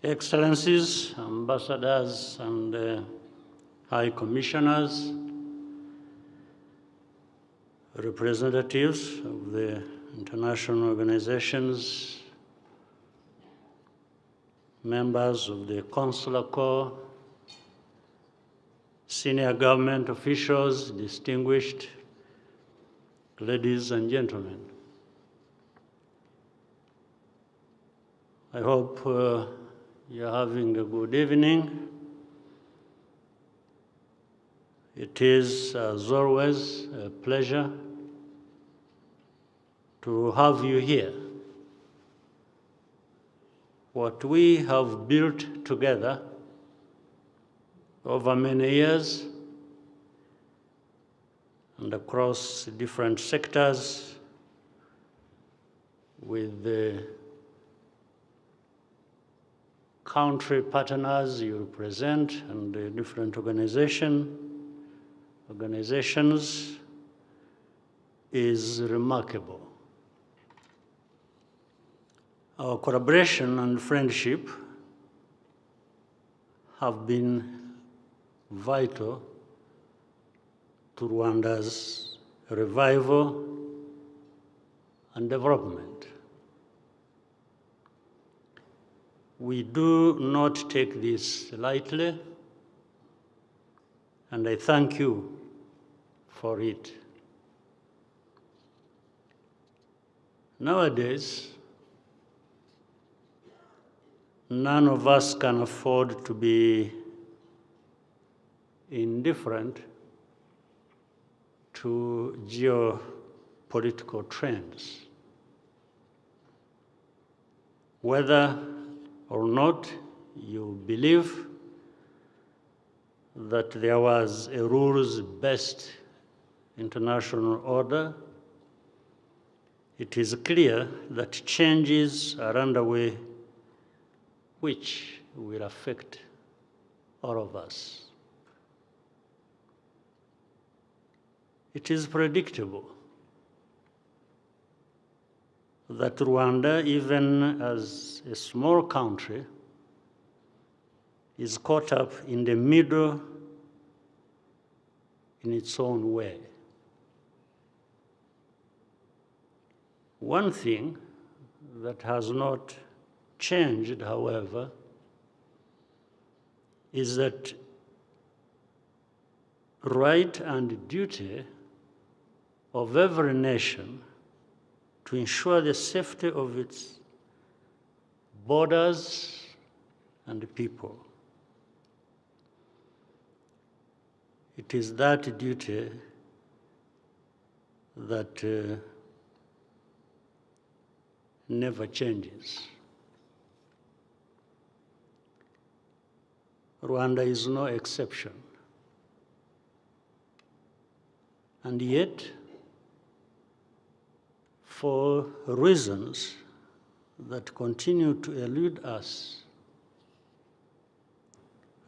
Excellencies, ambassadors, and high commissioners, representatives of the international organizations, members of the Consular Corps, senior government officials, distinguished ladies and gentlemen. I hope you're having a good evening. It is, as always, a pleasure to have you here. What we have built together over many years and across different sectors with the country partners you represent and the different organizations is remarkable. Our collaboration and friendship have been vital to Rwanda's revival and development. We do not take this lightly, and I thank you for it. Nowadays, none of us can afford to be indifferent to geopolitical trends. Whether or not you believe that there was a rules-based international order, it is clear that changes are underway which will affect all of us. It is predictable that Rwanda, even as a small country, is caught up in the middle in its own way. One thing that has not changed, however, is that right and duty of every nation to ensure the safety of its borders and people. It is that duty that never changes. Rwanda is no exception. And yet, for reasons that continue to elude us,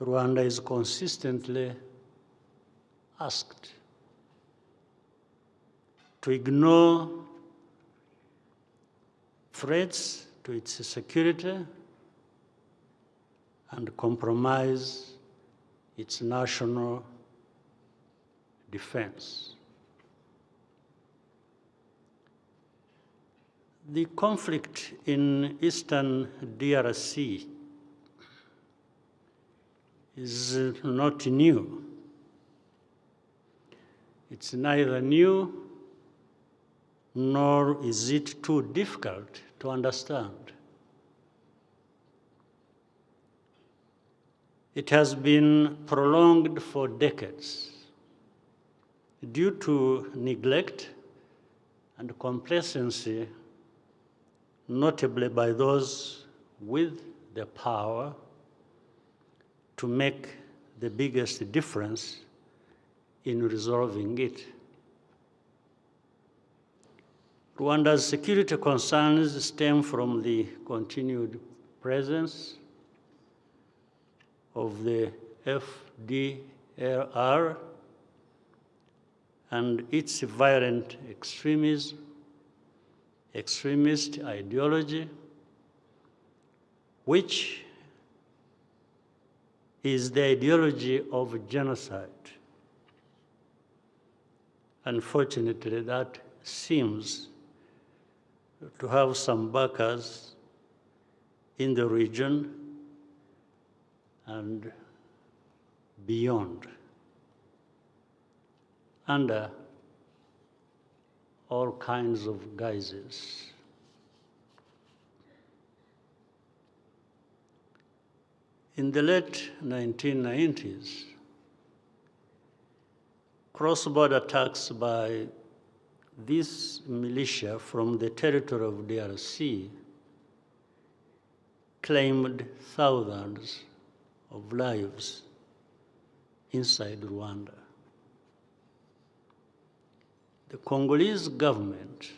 Rwanda is consistently asked to ignore threats to its security and compromise its national defense. The conflict in eastern DRC is not new. It's neither new nor is it too difficult to understand. It has been prolonged for decades due to neglect and complacency, notably by those with the power to make the biggest difference in resolving it. Rwanda's security concerns stem from the continued presence of the FDLR and its violent extremist ideology, which is the ideology of genocide. Unfortunately, that seems to have some backers in the region and beyond, under all kinds of guises. In the late 1990s, cross-border attacks by this militia from the territory of DRC claimed thousands of lives inside Rwanda. The Congolese government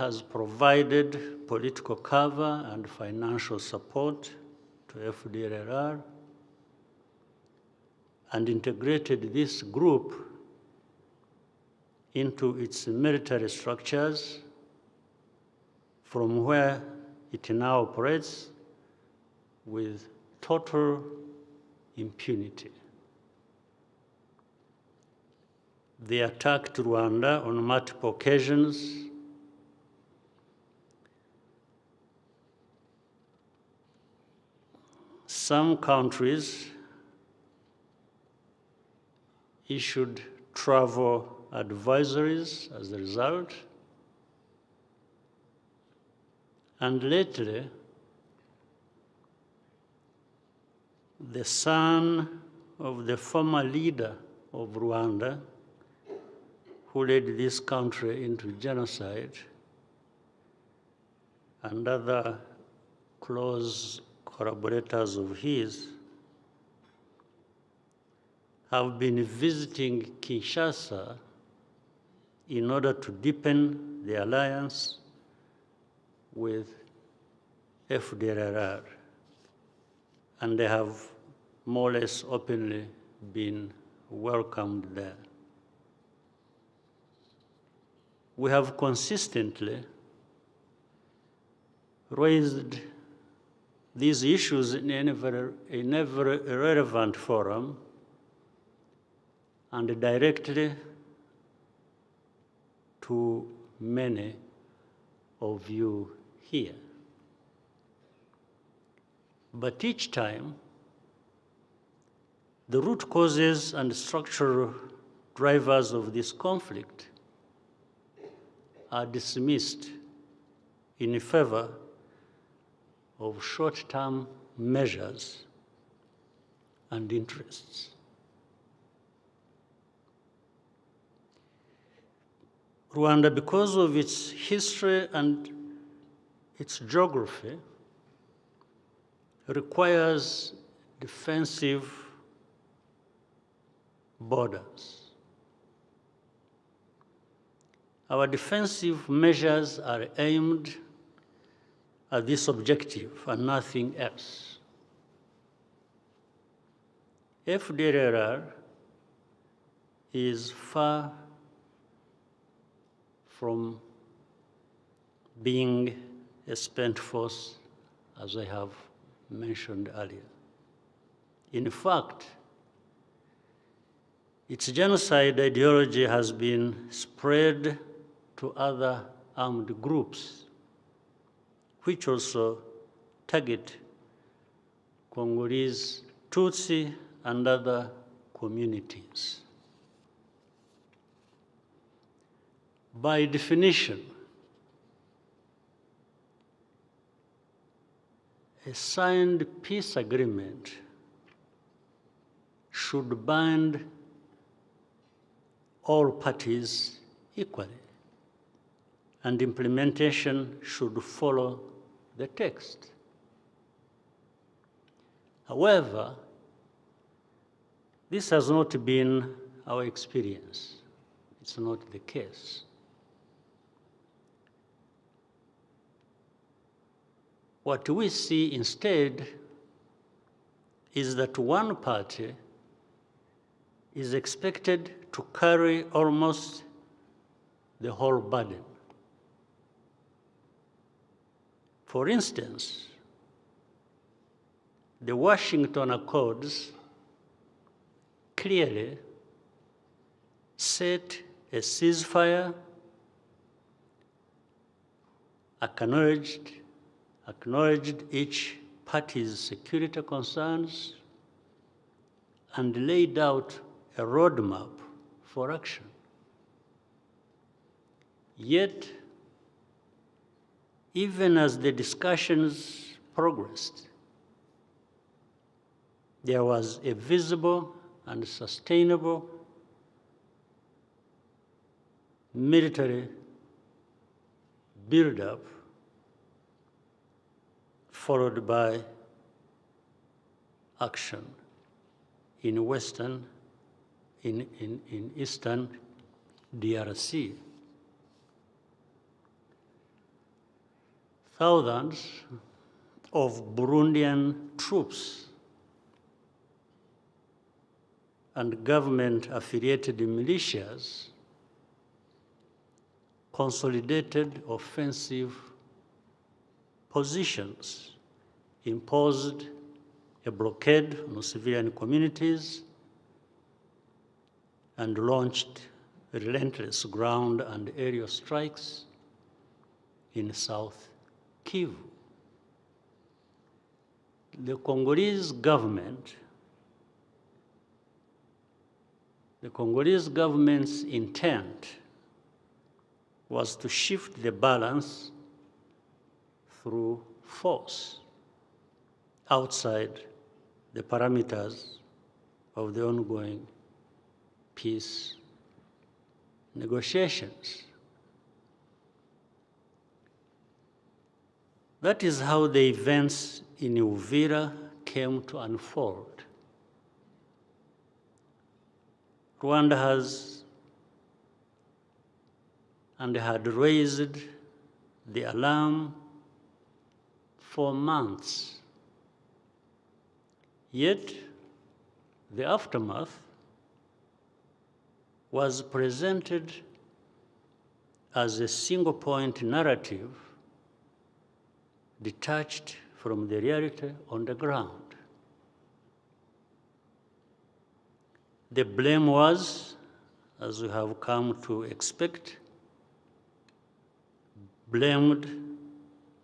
has provided political cover and financial support to FDLR and integrated this group into its military structures, from where it now operates with total impunity. They attacked Rwanda on multiple occasions. Some countries issued travel advisories as a result. And lately, the son of the former leader of Rwanda, who led this country into genocide, and other close collaborators of his, have been visiting Kinshasa in order to deepen the alliance with FDLR, and they have more or less openly been welcomed there. We have consistently raised these issues in every relevant forum and directly to many of you here. But each time, the root causes and structural drivers of this conflict are dismissed in favor of short-term measures and interests. Rwanda, because of its history and its geography, requires defensive borders. Our defensive measures are aimed at this objective and nothing else. FDLR is far from being a spent force, as I have mentioned earlier. In fact, its genocide ideology has been spread to other armed groups, which also target Congolese Tutsi and other communities. By definition, a signed peace agreement should bind all parties equally, and implementation should follow the text. However, this has not been our experience. It's not the case. What we see instead is that one party is expected to carry almost the whole burden. For instance, the Washington Accords clearly set a ceasefire, acknowledged each party's security concerns, and laid out a roadmap for action. Yet, even as the discussions progressed, there was a visible and sustainable military buildup, followed by action in eastern DRC. Thousands of Burundian troops and government-affiliated militias consolidated offensive positions, imposed a blockade on civilian communities, and launched relentless ground and aerial strikes in South Kivu. The Congolese government's intent was to shift the balance through force outside the parameters of the ongoing peace negotiations. That is how the events in Uvira came to unfold. Rwanda has and had raised the alarm for months. Yet, the aftermath was presented as a single-point narrative detached from the reality on the ground. The blame was, as we have come to expect, blamed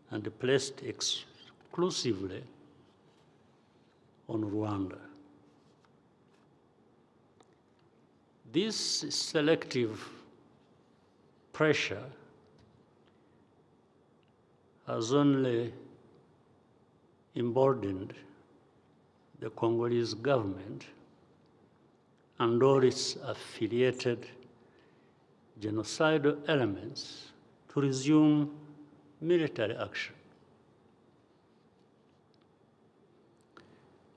and placed exclusively on Rwanda. This selective pressure has only emboldened the Congolese government and all its affiliated genocidal elements to resume military action.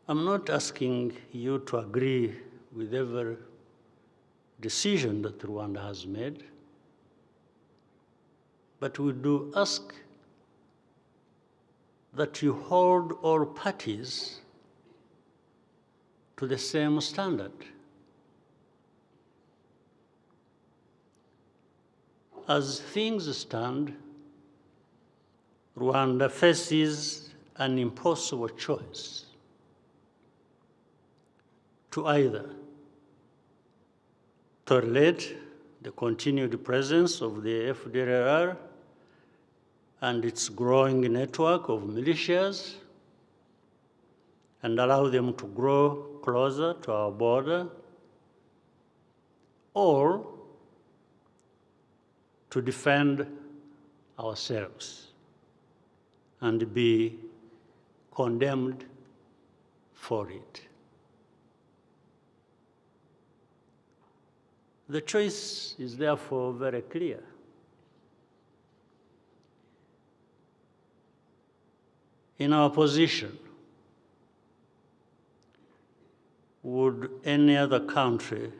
I'm not asking you to agree with every decision that Rwanda has made, but we do ask that you hold all parties to the same standard. As things stand, Rwanda faces an impossible choice to either tolerate the continued presence of the FDLR and its growing network of militias and allow them to grow closer to our border, or to defend ourselves and be condemned for it. The choice is therefore very clear. In our position, would any other country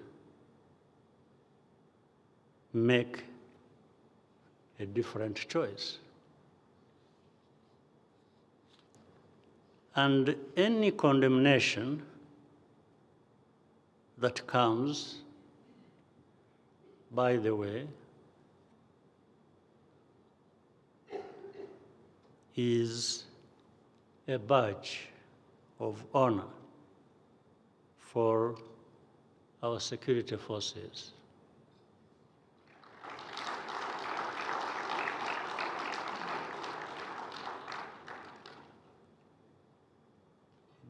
make a different choice? And any condemnation that comes, by the way, is a badge of honor for our security forces.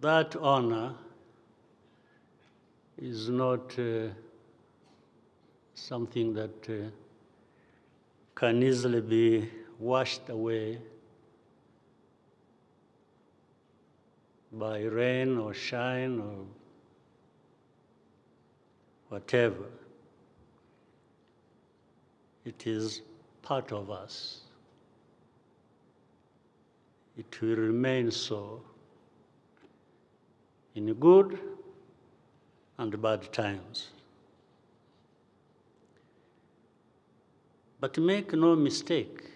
That honor is not something that can easily be washed away by rain or shine or whatever. It is part of us. It will remain so in good and bad times. But make no mistake,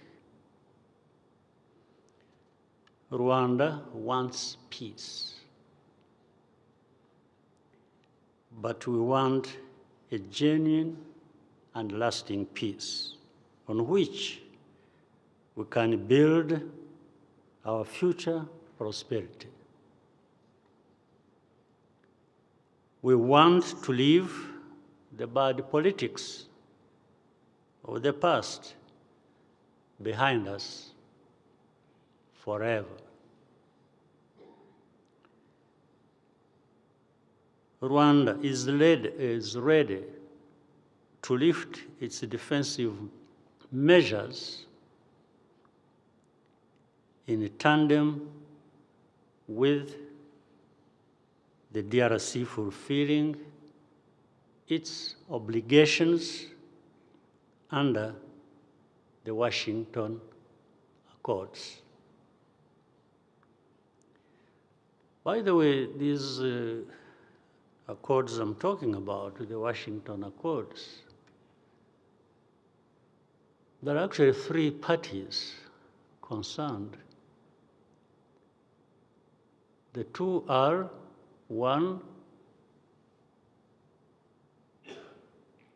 Rwanda wants peace. But we want a genuine and lasting peace on which we can build our future prosperity. We want to leave the bad politics of the past behind us forever. Rwanda is ready to lift its defensive measures in tandem with the DRC fulfilling its obligations under the Washington Accords. By the way, these accords I'm talking about, the Washington Accords, there are actually 3 parties concerned. The 2 are, 1,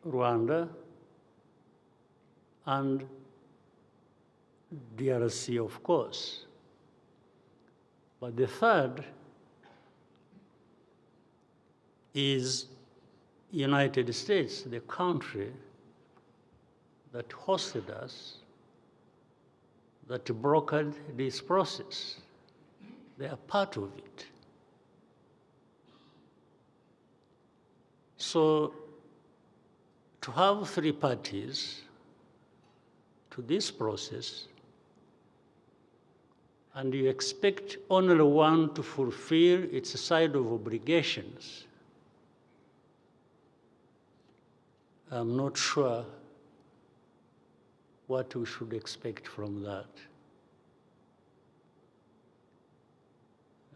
Rwanda, and DRC, of course. But the 3rd is United States, the country that hosted us, that brokered this process. They are part of it. So to have 3 parties to this process, and you expect only one to fulfill its side of obligations, I'm not sure what we should expect from that.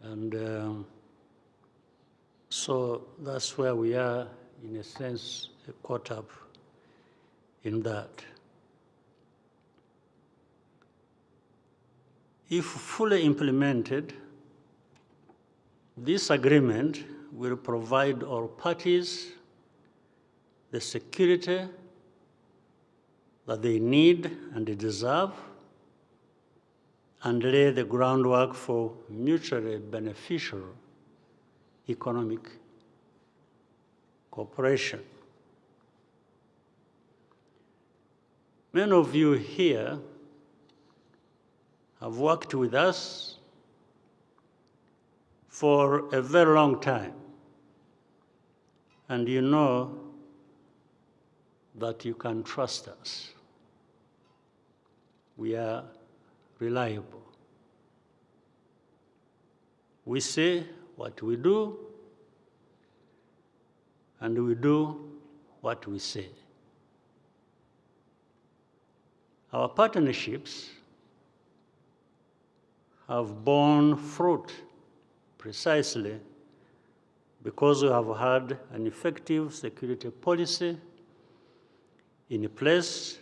And so that's where we are, in a sense, caught up in that. If fully implemented, this agreement will provide all parties the security that they need and they deserve, and lay the groundwork for mutually beneficial economic cooperation. Many of you here have worked with us for a very long time, and you know that you can trust us. We are reliable. We say what we do, and we do what we say. Our partnerships have borne fruit precisely because we have had an effective security policy in place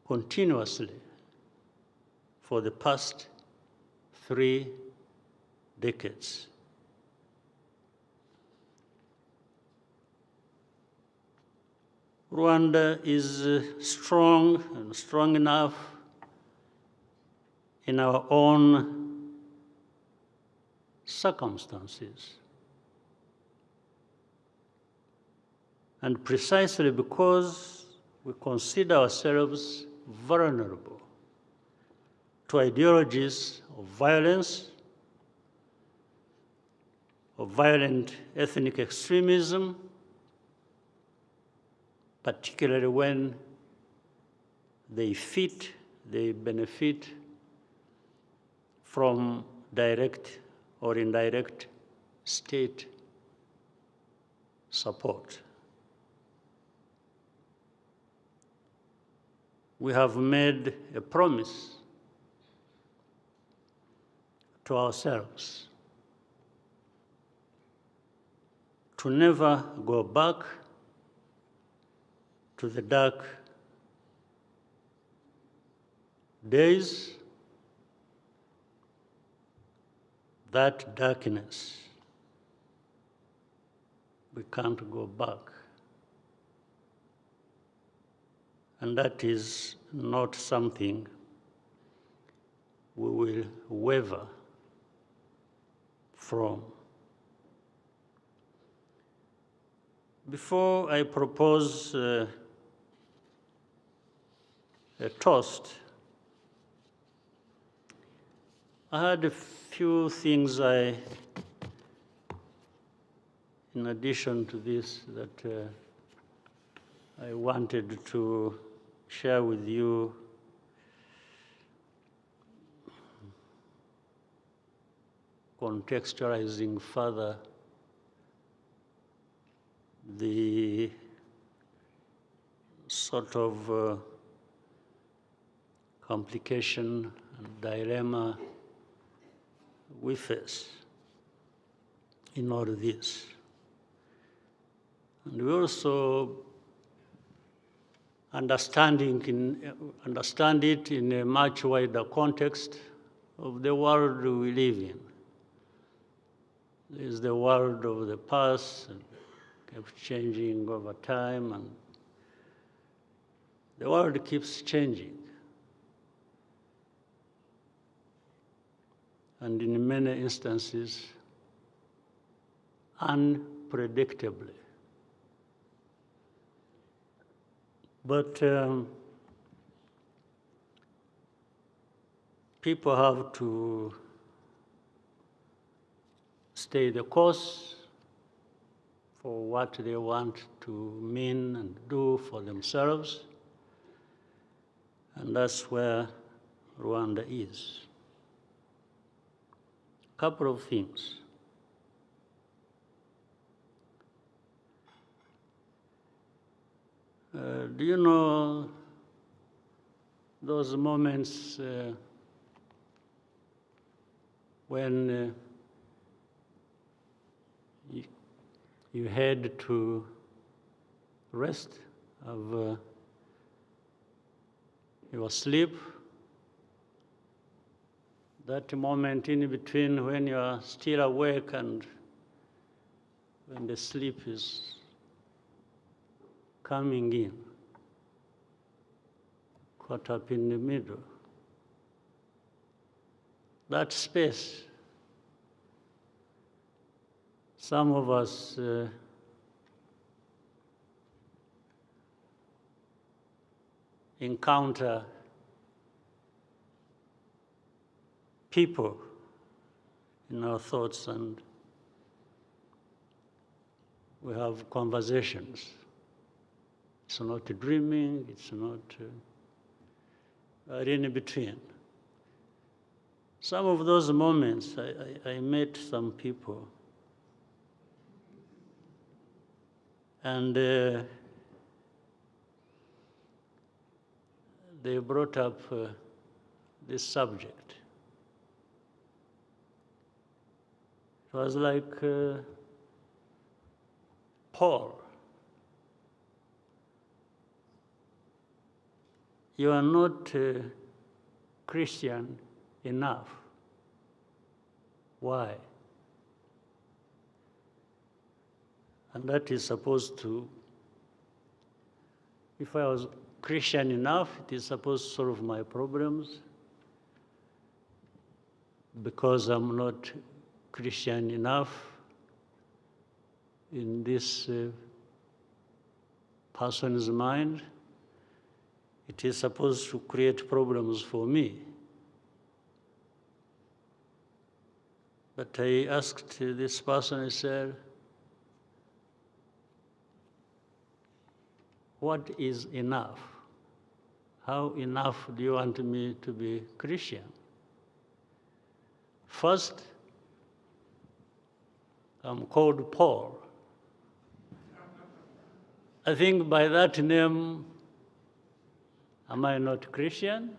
continuously for the past 3 decades. Rwanda is strong and strong enough in our own circumstances. And precisely because we consider ourselves vulnerable to ideologies of violence, of violent ethnic extremism, particularly when they benefit from direct or indirect state support. We have made a promise to ourselves to never go back to the dark days, that darkness. We can't go back. And that is not something we will waver from. Before I propose a toast, I had a few things in addition to this, that I wanted to share with you. Contextualizing further the sort of complication and dilemma we face in all this. And we also understand it in a much wider context of the world we live in. There is the world of the past, and kept changing over time, and the world keeps changing. And in many instances, unpredictably. But people have to stay the course for what they want to mean and do for themselves. And that's where Rwanda is. A couple of things. Do you know those moments when you had to rest of your sleep? That moment in between when you are still awake and when the sleep is coming in, caught up in the middle. That space, some of us encounter people in our thoughts, and we have conversations. It's not dreaming, it's not in between. Some of those moments, I met some people, and they brought up this subject. It was like, Paul, you are not Christian enough. Why? And that is supposed to, if I was Christian enough, it is supposed to solve my problems, because I'm not Christian enough in this person's mind, it is supposed to create problems for me. But I asked this person, I said, what is enough? How enough do you want me to be Christian? First, I'm called Paul. I think by that name, am I not Christian?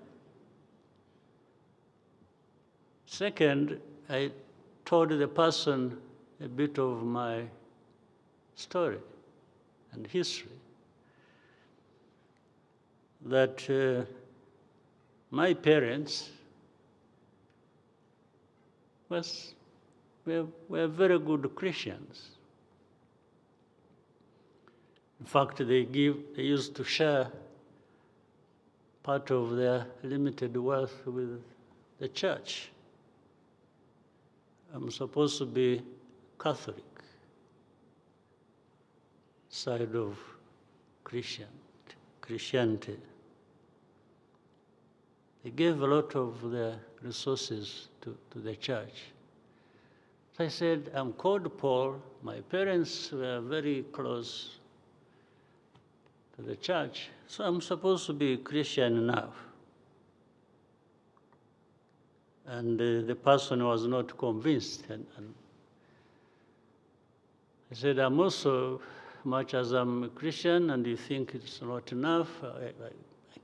Second, I told the person a bit of my story and history. That my parents were very good Christians. In fact, they used to share part of their limited wealth with the church. I'm supposed to be Catholic, side of Christianity. They gave a lot of their resources to the church. So I said, I'm called Paul. My parents were very close to the church, so I'm supposed to be Christian enough. And the person was not convinced. And I said, I'm also, much as I'm a Christian and you think it's not enough, I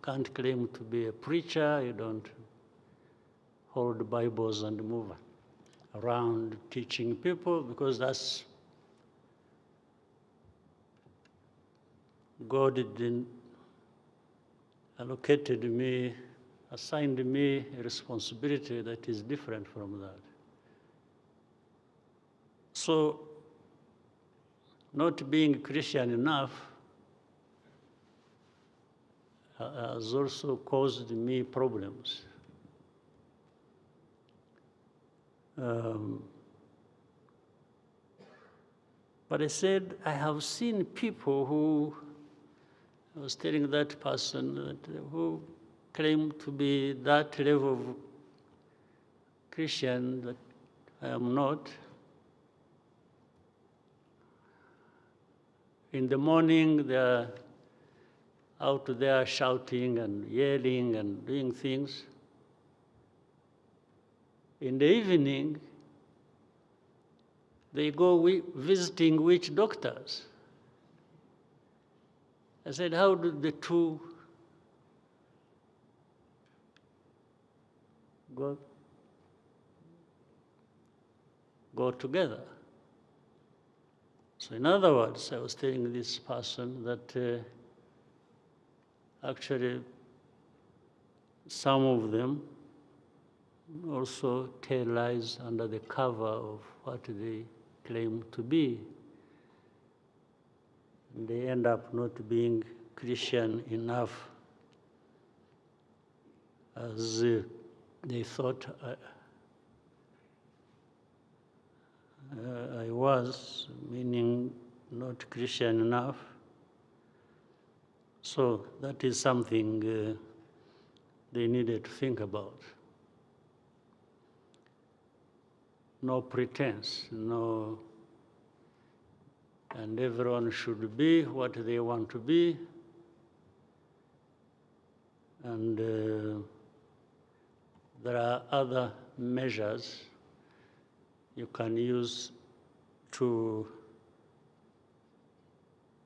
can't claim to be a preacher. You don't hold Bibles and move around teaching people, because that's God didn't assigned me a responsibility that is different from that. So, not being Christian enough has also caused me problems. But I said, I have seen people who, I was telling that person, who claim to be that level of Christian that I am not. In the morning, they're out there shouting and yelling and doing things. In the evening, they go visiting witch doctors. I said, how do the two go together? So in other words, I was telling this person that actually some of them also tell lies under the cover of what they claim to be. And they end up not being Christian enough as they thought I was, meaning not Christian enough. So that is something they needed to think about. No pretense, no, and everyone should be what they want to be. And there are other measures you can use to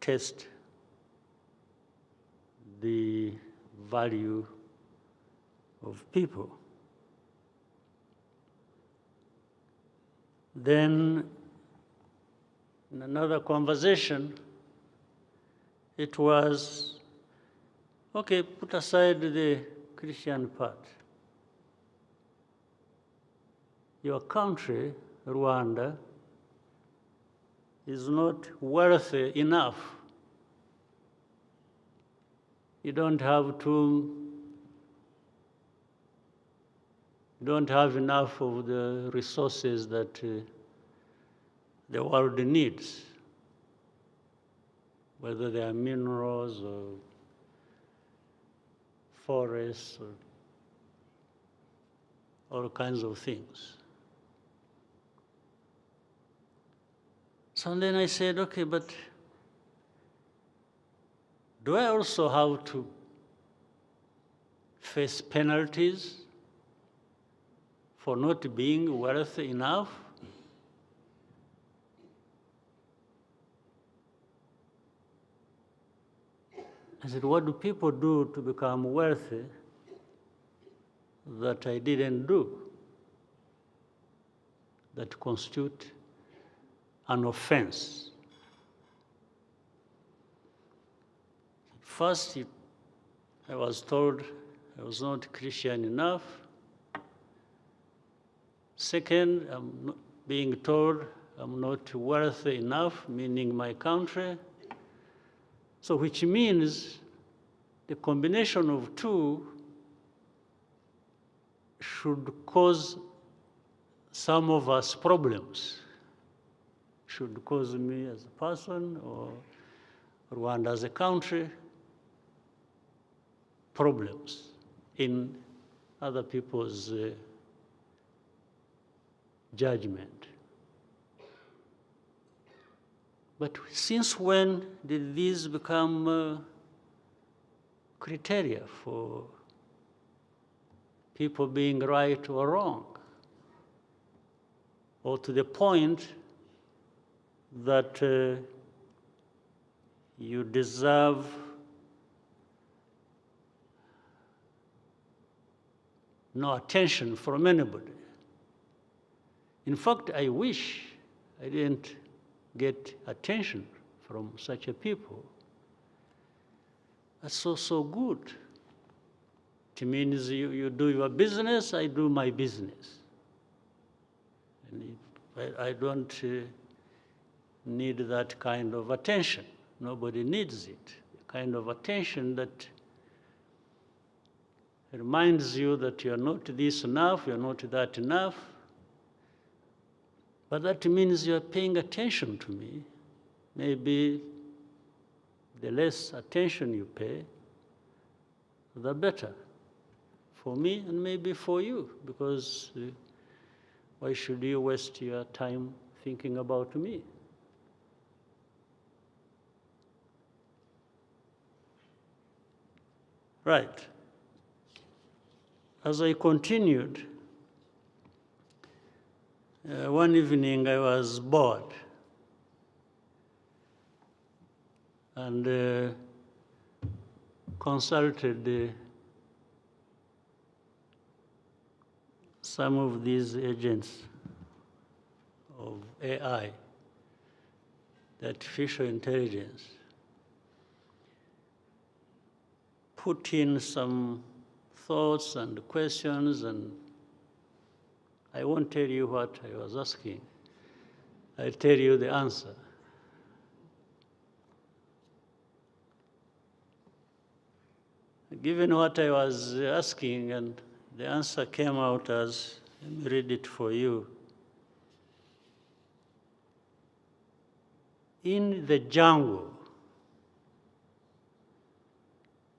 test the value of people. Then, in another conversation, it was, okay, put aside the Christian part. Your country, Rwanda, is not wealthy enough. You don't have $2 don't have enough of the resources that the world needs, whether they are minerals or forests or all kinds of things. So then I said, okay, but do I also have to face penalties for not being wealthy enough? I said, what do people do to become wealthy that I didn't do, that constitute an offense? First, I was told I was not Christian enough. Second, I'm being told I'm not wealthy enough, meaning my country. So which means the combination of two should cause some of us problems. Should cause me as a person or Rwanda as a country problems in other people's judgment. But since when did these become criteria for people being right or wrong? Or to the point that you deserve no attention from anybody. In fact, I wish I didn't get attention from such a people. That's so good. It means you do your business, I do my business. And I don't need that kind of attention. Nobody needs it. The kind of attention that reminds you that you're not this enough, you're not that enough. But that means you're paying attention to me. Maybe the less attention you pay, the better for me and maybe for you, because why should you waste your time thinking about me? Right. As I continued, one evening I was bored and consulted some of these agents of AI, the artificial intelligence, put in some thoughts and questions, and I won't tell you what I was asking. I'll tell you the answer. Given what I was asking, and the answer came out as, let me read it for you. In the jungle,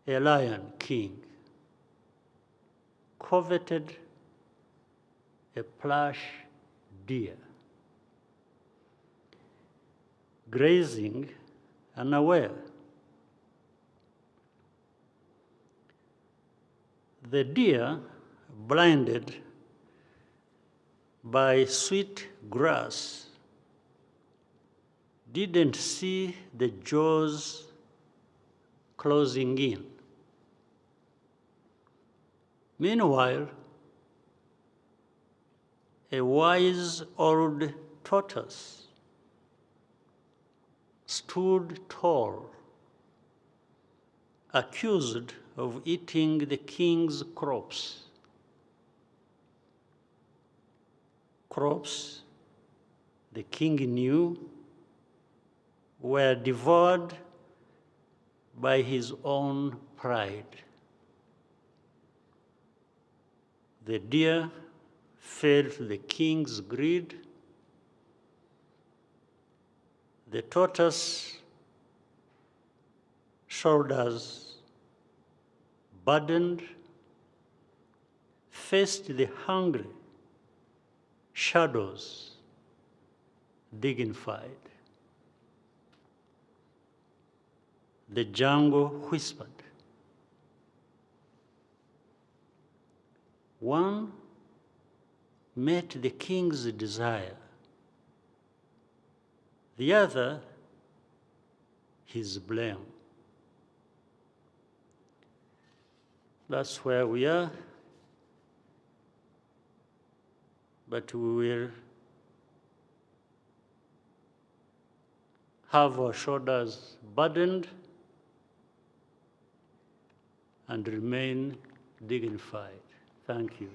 a lion king coveted a plush deer, grazing unaware. The deer, blinded by sweet grass, didn't see the jaws closing in. Meanwhile, a wise old tortoise stood tall, accused of eating the king's crops. Crops the king knew were devoured by his own pride. The deer fell to the king's greed. The tortoise shoulders burdened, faced the hungry shadows dignified. The jungle whispered. One met the king's desire, the other his blame. That's where we are, but we will have our shoulders burdened and remain dignified. Thank you.